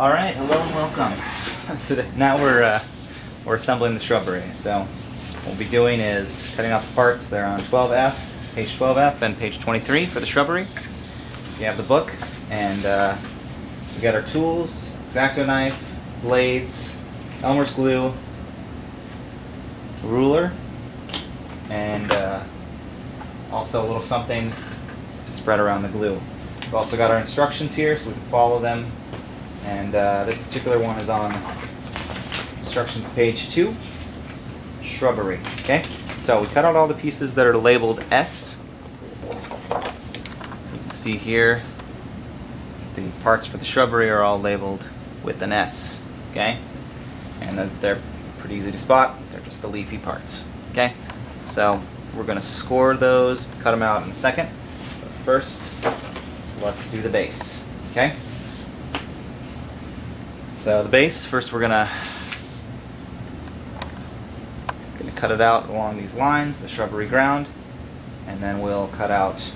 All right, hello and welcome. Now we're assembling the shrubbery. So what we'll be doing is cutting out the parts. They're on 12F, page 12F, and page 23 for the shrubbery. We have the book, and we got our tools: X-Acto knife, blades, Elmer's glue, ruler, and also a little something to spread around the glue. We've also got our instructions here so we can follow them. And this particular one is on instructions page 2, shrubbery. Okay, so we cut out all the pieces that are labeled S. You can see here the parts for the shrubbery are all labeled with an S. Okay, and they're pretty easy to spot. They're just the leafy parts. Okay, so we're going to score those, cut them out in a second. But first, let's do the base. Okay. So the base, first we're gonna cut it out along these lines, the shrubbery ground, and then we'll cut out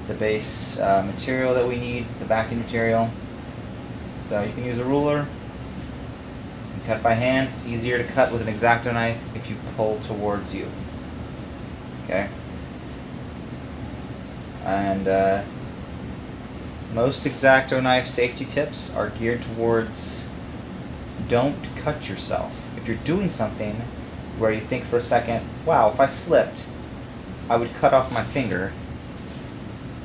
the base material that we need, the backing material. So you can use a ruler, you can cut by hand. It's easier to cut with an X-Acto knife if you pull towards you. Okay? And most X-Acto knife safety tips are geared towards don't cut yourself. If you're doing something where you think for a second, wow, if I slipped, I would cut off my finger,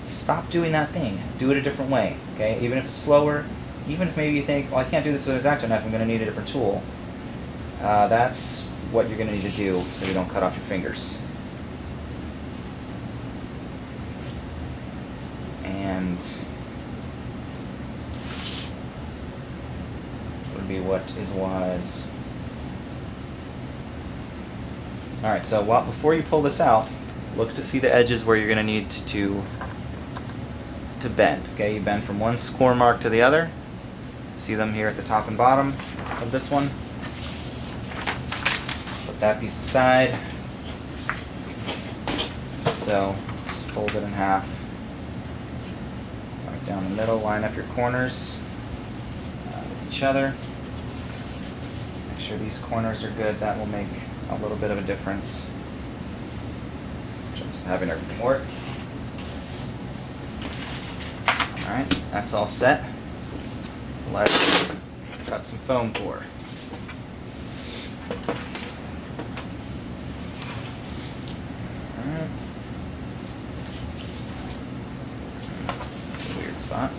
stop doing that thing. Do it a different way, okay? Even if it's slower, even if maybe you think, well, I can't do this with an X-Acto knife, I'm going to need a different tool. That's what you're going to need to do so you don't cut off your fingers. And be what is wise. Alright, so before you pull this out, look to see the edges where you're going to need to bend. Okay, you bend from one score mark to the other. See them here at the top and bottom of this one. Put that piece aside. So just fold it in half. Right down the middle, line up your corners with each other. Make sure these corners are good. That will make a little bit of a difference in terms of having everything work. Alright, that's all set. Let's cut some foam core. Alright. Weird spot.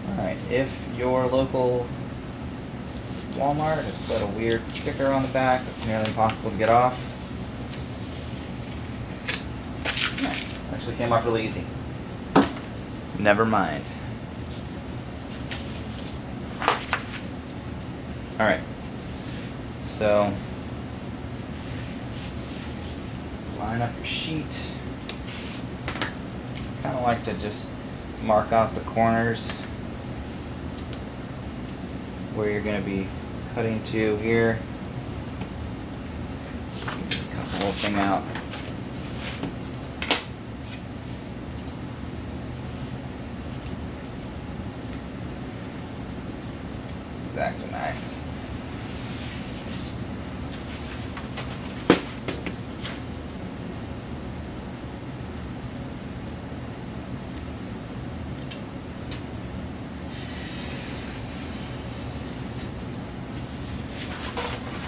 Alright, if your local Walmart has put a weird sticker on the back that's nearly impossible to get off. Yeah, actually came off really easy. Never mind. Alright. So line up your sheet. Kinda like to just mark off the corners where you're going to be cutting to here. Just cut the whole thing out. X-Acto knife.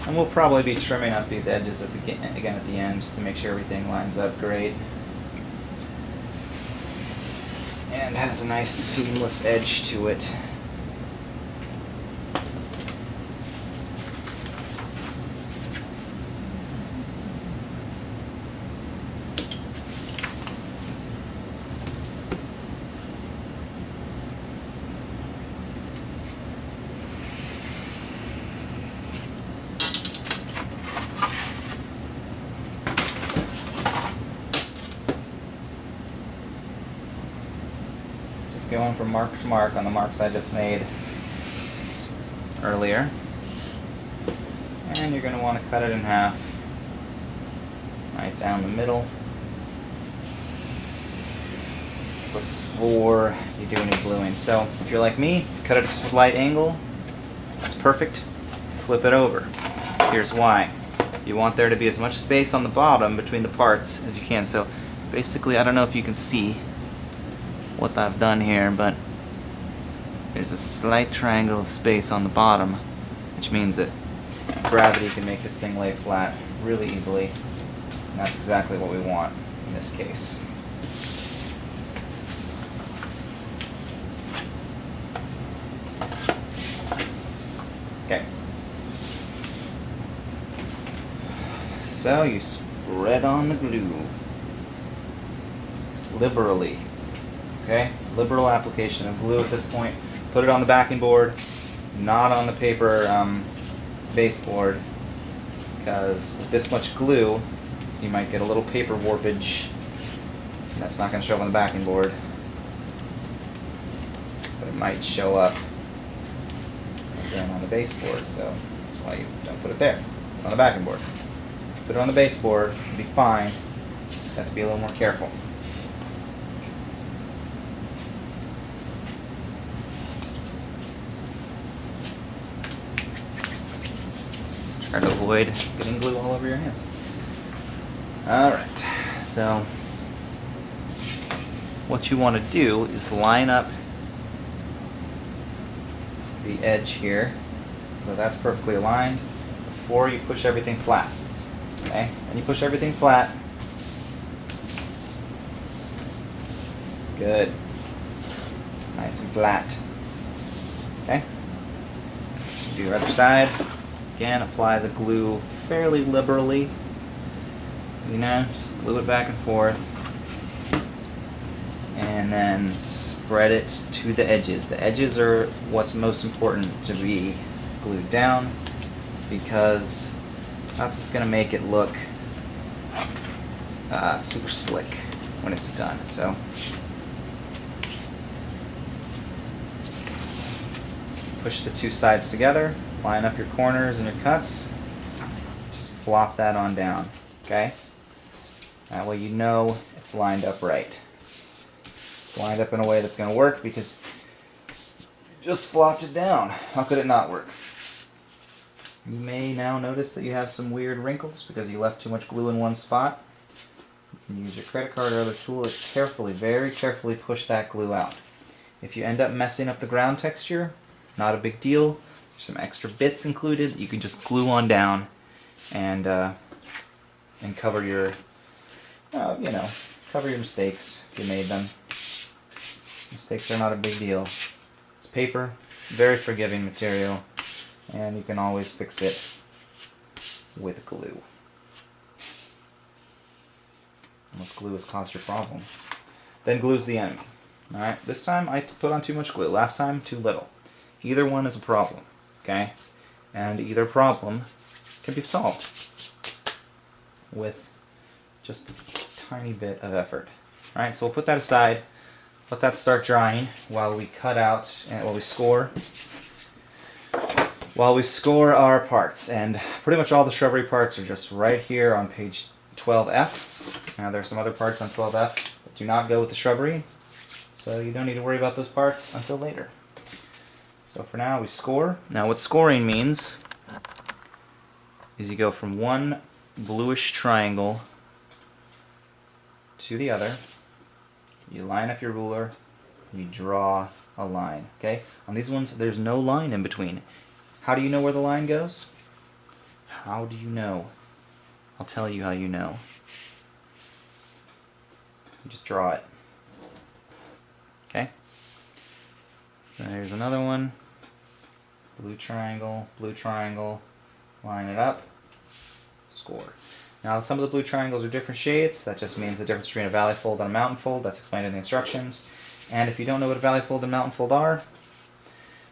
And we'll probably be trimming up these edges again at the end just to make sure everything lines up great and has a nice seamless edge to it. Going from mark to mark on the marks I just made earlier. And you're going to want to cut it in half right down the middle. Put before you do any gluing. So if you're like me, cut it at a slight angle, it's perfect, flip it over. Here's why. You want there to be as much space on the bottom between the parts as you can. So basically, I don't know if you can see what I've done here, but there's a slight triangle of space on the bottom, which means that gravity can make this thing lay flat really easily, and that's exactly what we want in this case. Okay. So you spread on the glue liberally. Okay? Liberal application of glue at this point. Put it on the backing board, not on the paper baseboard, because with this much glue, you might get a little paper warpage. And that's not going to show up on the backing board, but it might show up again on the baseboard. So that's why you don't put it there on the backing board. Put it on the baseboard, it'll be fine. Just have to be a little more careful. Try to avoid getting glue all over your hands. Alright, so what you want to do is line up the edge here so that's perfectly aligned before you push everything flat. Okay, and you push everything flat. Good. Nice and flat. Okay. Do your other side. Again, apply the glue fairly liberally. You know, just glue it back and forth. And then spread it to the edges. The edges are what's most important to be glued down, because that's what's going to make it look super slick when it's done. So push the two sides together, line up your corners and your cuts, just flop that on down, okay? That way you know it's lined up right. It's lined up in a way that's going to work because you just flopped it down. How could it not work? You may now notice that you have some weird wrinkles because you left too much glue in one spot. You can use your credit card or other tool to carefully, very carefully push that glue out. If you end up messing up the ground texture, not a big deal. There's some extra bits included. You can just glue on down and cover your, cover your mistakes if you made them. Mistakes are not a big deal. It's paper, very forgiving material, and you can always fix it with glue. Unless glue has caused your problem. Then glue's the enemy. Alright, this time I put on too much glue. Last time, too little. Either one is a problem, okay? And either problem can be solved with just a tiny bit of effort. Alright, so we'll put that aside. Let that start drying while we cut out and while we score. While we score our parts, and pretty much all the shrubbery parts are just right here on page 12F. Now there's some other parts on 12F that do not go with the shrubbery, so you don't need to worry about those parts until later. So for now we score. Now what scoring means is you go from one bluish triangle to the other, you line up your ruler, you draw a line, okay? On these ones there's no line in between. How do you know where the line goes? How do you know? I'll tell you how you know. You just draw it. Okay? So here's another one. Blue triangle, line it up, score. Now some of the blue triangles are different shades. That just means the difference between a valley fold and a mountain fold. That's explained in the instructions. And if you don't know what a valley fold and mountain fold are,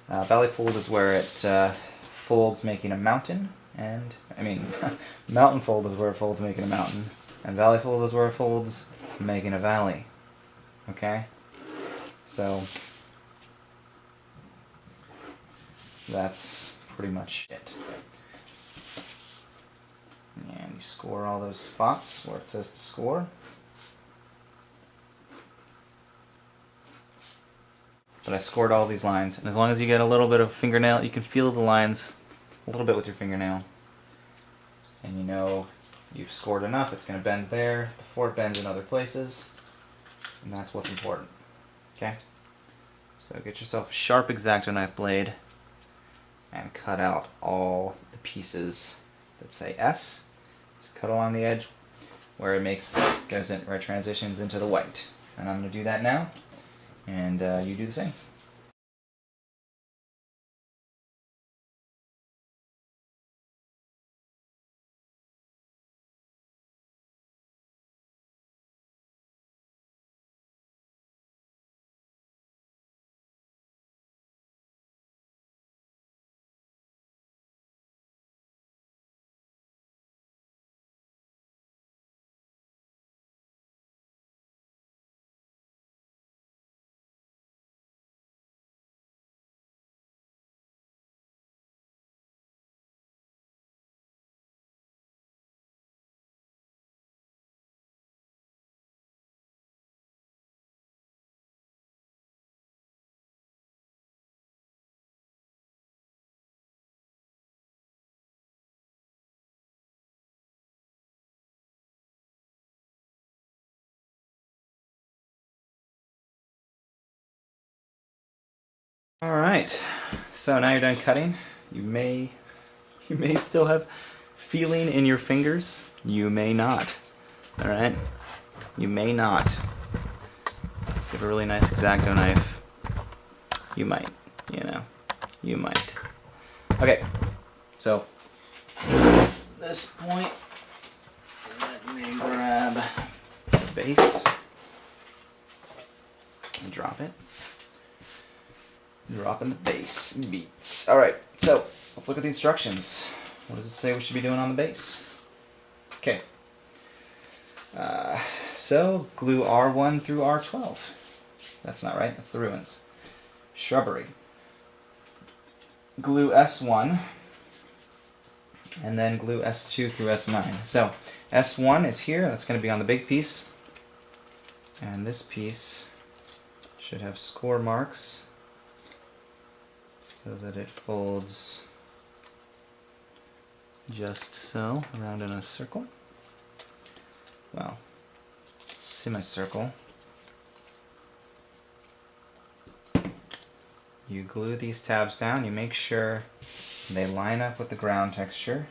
valley fold is where it folds making a mountain, and mountain fold is where it folds making a mountain, and valley fold is where it folds making a valley. Okay? So that's pretty much it. And you score all those spots where it says to score. but I scored all these lines. And as long as you get a little bit of fingernail, you can feel the lines a little bit with your fingernail. And you know you've scored enough, it's going to bend there before it bends in other places. And that's what's important. Okay? So get yourself a sharp X-Acto knife blade and cut out all the pieces that say S. Just cut along the edge where it where it transitions into the white. And I'm going to do that now, and you do the same. Alright, so now you're done cutting. You may still have feeling in your fingers. You may not. Alright? You may not. If you have a really nice X-Acto knife, you might. You know, you might. Okay, so at this point, let me grab the base and drop it. Dropping the base beats. Alright, so let's look at the instructions. What does it say we should be doing on the base? Okay. So glue R1 through R12. That's not right, that's the ruins. Shrubbery. Glue S1 and then glue S2 through S9. So S1 is here, that's going to be on the big piece. And this piece should have score marks so that it folds just so, around in a circle. Well, semicircle. You glue these tabs down, you make sure they line up with the ground texture,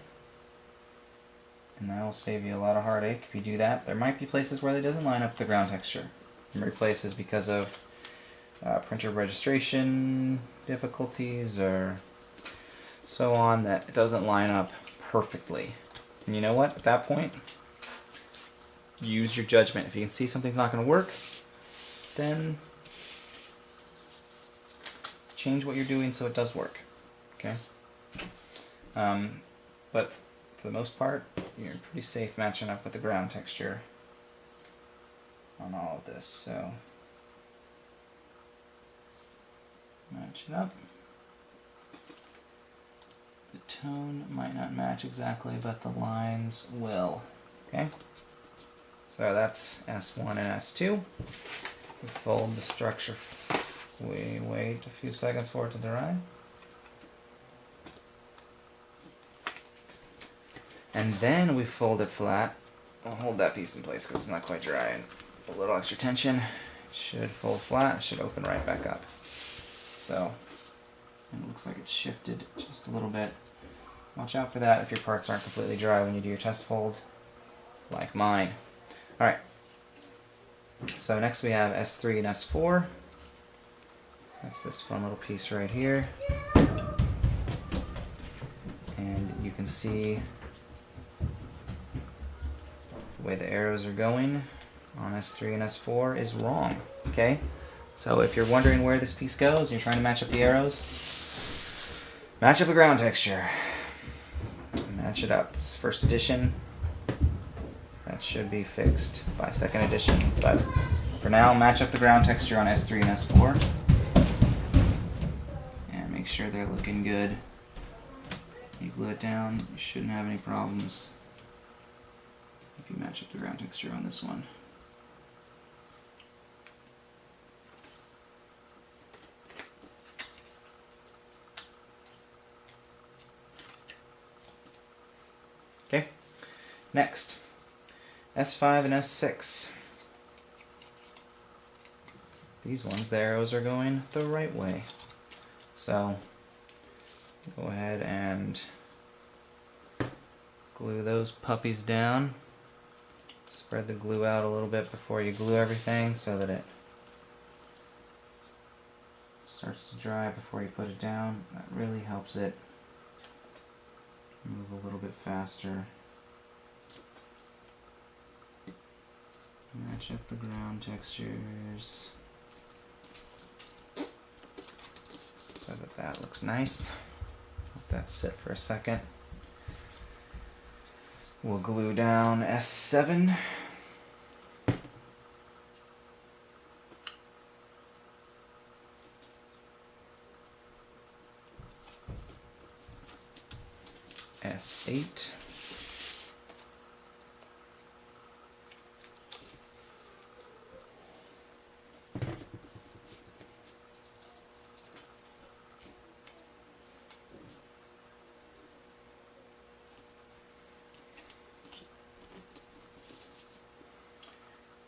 and that will save you a lot of heartache if you do that. There might be places where it doesn't line up with the ground texture. There might be places because of printer registration difficulties or so on that it doesn't line up perfectly. And you know what? At that point, use your judgment. If you can see something's not going to work, then change what you're doing so it does work. Okay? But for the most part, you're pretty safe matching up with the ground texture on all of this. So match it up. The tone might not match exactly, but the lines will. Okay? So that's S1 and S2. We fold the structure. We wait a few seconds for it to dry. And then we fold it flat. I'll hold that piece in place because it's not quite dry. And a little extra tension. It should fold flat. It should open right back up. So, and it looks like it's shifted just a little bit. Watch out for that if your parts aren't completely dry when you do your test fold, like mine. Alright, so next we have S3 and S4. That's this fun little piece right here. And you can see the way the arrows are going on S3 and S4 is wrong. Okay? So if you're wondering where this piece goes and you're trying to match up the arrows, match up the ground texture. Match it up. This is first edition. That should be fixed by second edition. But for now, match up the ground texture on S3 and S4. And make sure they're looking good. You glue it down, you shouldn't have any problems if you match up the ground texture on this one. Next, S5 and S6. These ones, the arrows are going the right way. So go ahead and glue those puppies down. Spread the glue out a little bit before you glue everything so that it starts to dry before you put it down. That really helps it move a little bit faster. Match up the ground textures so that that looks nice. Let that sit for a second. We'll glue down S7. S8.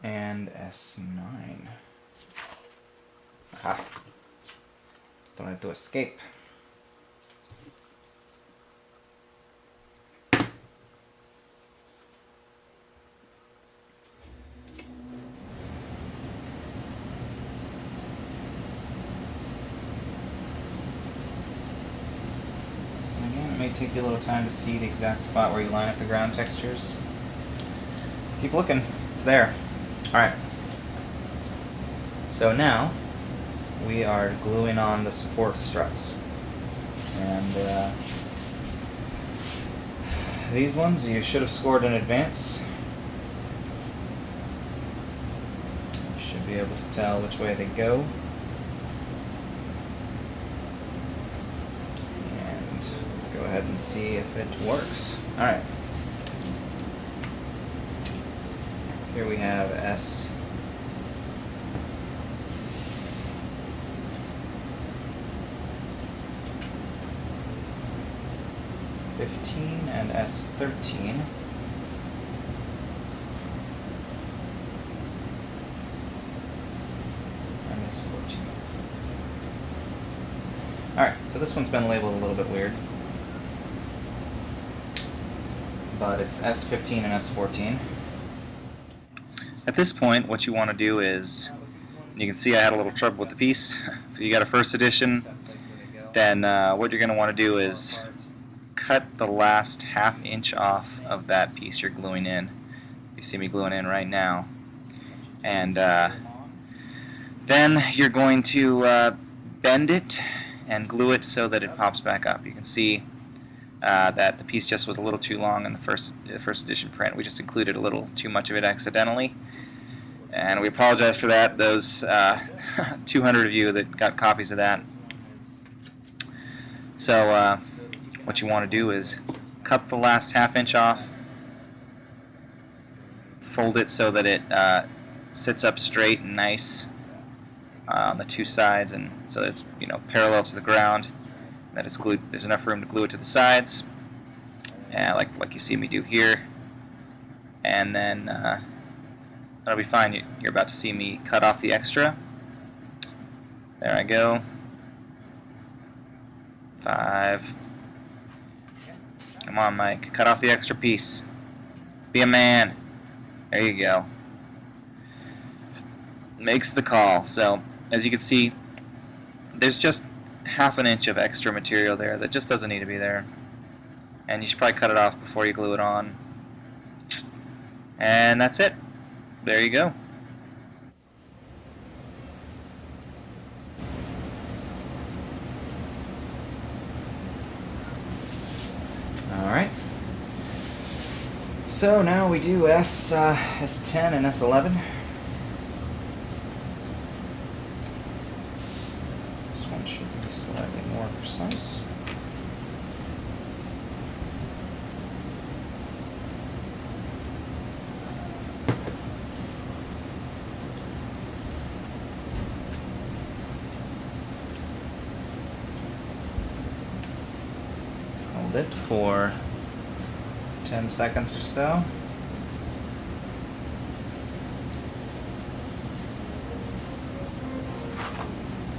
And S9. Aha. Don't have to escape. Again, it may take you a little time to see the exact spot where you line up the ground textures. Keep looking. It's there. Alright, so now we are gluing on the support struts, and these ones you should have scored in advance. You should be able to tell which way they go, and let's go ahead and see if it works. Alright. Here we have S. S15 and S13. And S14. Alright, so this one's been labeled a little bit weird. But it's S15 and S14. At this point, what you want to do is, you can see I had a little trouble with the piece. If you got a first edition, then what you're going to want to do is cut the last ½ inch off of that piece you're gluing in. You see me gluing in right now. And then you're going to bend it and glue it so that it pops back up. You can see that the piece just was a little too long in the first edition print. We just included a little too much of it accidentally, and we apologize for that. Those 200 of you that got copies of that. So what you want to do is cut the last ½ inch off, fold it so that it sits up straight and nice on the two sides, and so that it's parallel to the ground. That it's glued. There's enough room to glue it to the sides, and like you see me do here. And then that'll be fine. You're about to see me cut off the extra. There I go. 5. Come on, Mike. Cut off the extra piece. Be a man. There you go. Makes the call. So as you can see, there's just ½ inch of extra material there that just doesn't need to be there, and you should probably cut it off before you glue it on. And that's it. There you go. Alright, so now we do S10 and S11. Should be slightly more precise. Hold it for 10 seconds or so.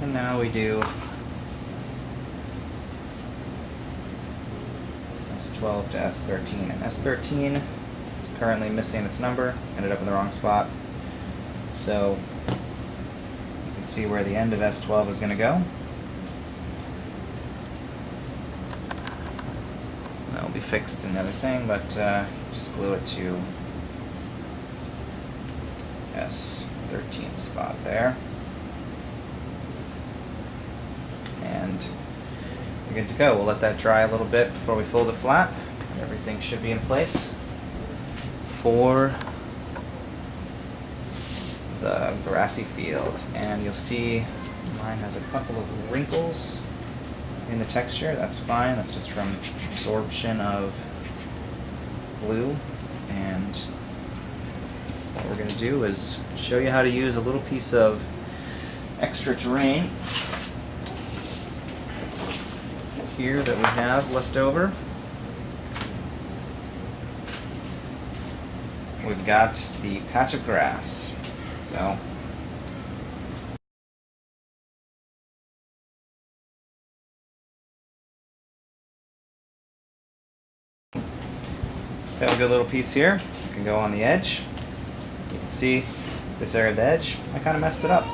And now we do S12 to S13. And S13 is currently missing its number, ended up in the wrong spot. So you can see where the end of S12 is going to go. That'll be fixed in everything, but just glue it to S13 spot there. And we're good to go. We'll let that dry a little bit before we fold it flat. Everything should be in place for the grassy field. And you'll see mine has a couple of wrinkles in the texture. That's fine. That's just from absorption of glue. And what we're going to do is show you how to use a little piece of extra terrain here that we have left over. We've got the patch of grass. So got a good little piece here. You can go on the edge. You can see this area of the edge. I kind of messed it up.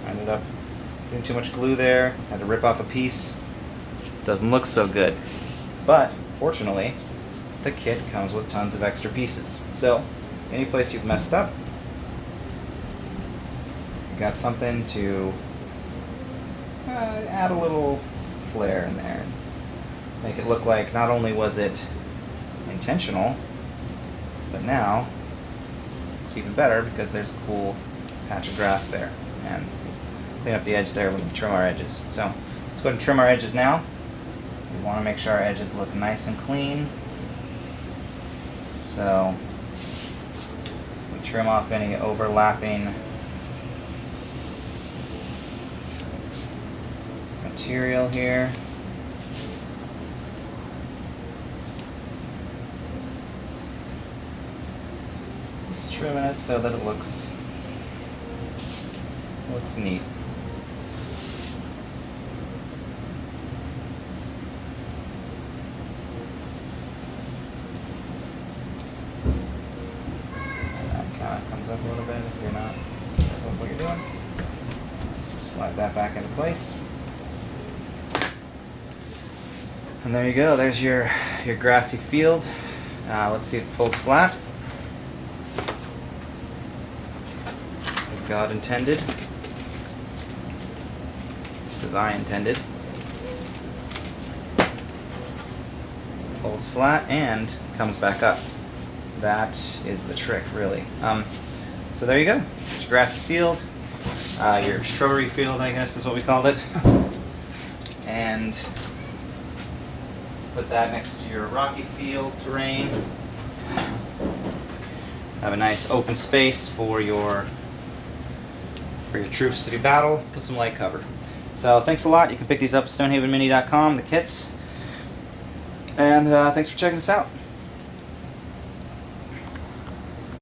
I ended up doing too much glue there. Had to rip off a piece. Doesn't look so good. But fortunately, the kit comes with tons of extra pieces. So any place you've messed up, you've got something to add a little flair in there. Make it look like not only was it intentional, but now it's even better because there's a cool patch of grass there. And clean up the edge there when we trim our edges. So let's go ahead and trim our edges now. We want to make sure our edges look nice and clean. So we trim off any overlapping material here. Just trimming it so that it looks neat. Comes up a little bit if you're not careful with what you're doing. Let's just slide that back into place. And there you go. There's your grassy field. Let's see if it folds flat. As God intended. Just as I intended. Folds flat and comes back up. That is the trick, really. So there you go. It's your grassy field, your shrubbery field, I guess is what we called it. And put that next to your rocky field terrain. Have a nice open space for your troops to do battle. Put some light cover. So thanks a lot. You can pick these up at stonehavenmini.com, the kits. And thanks for checking us out.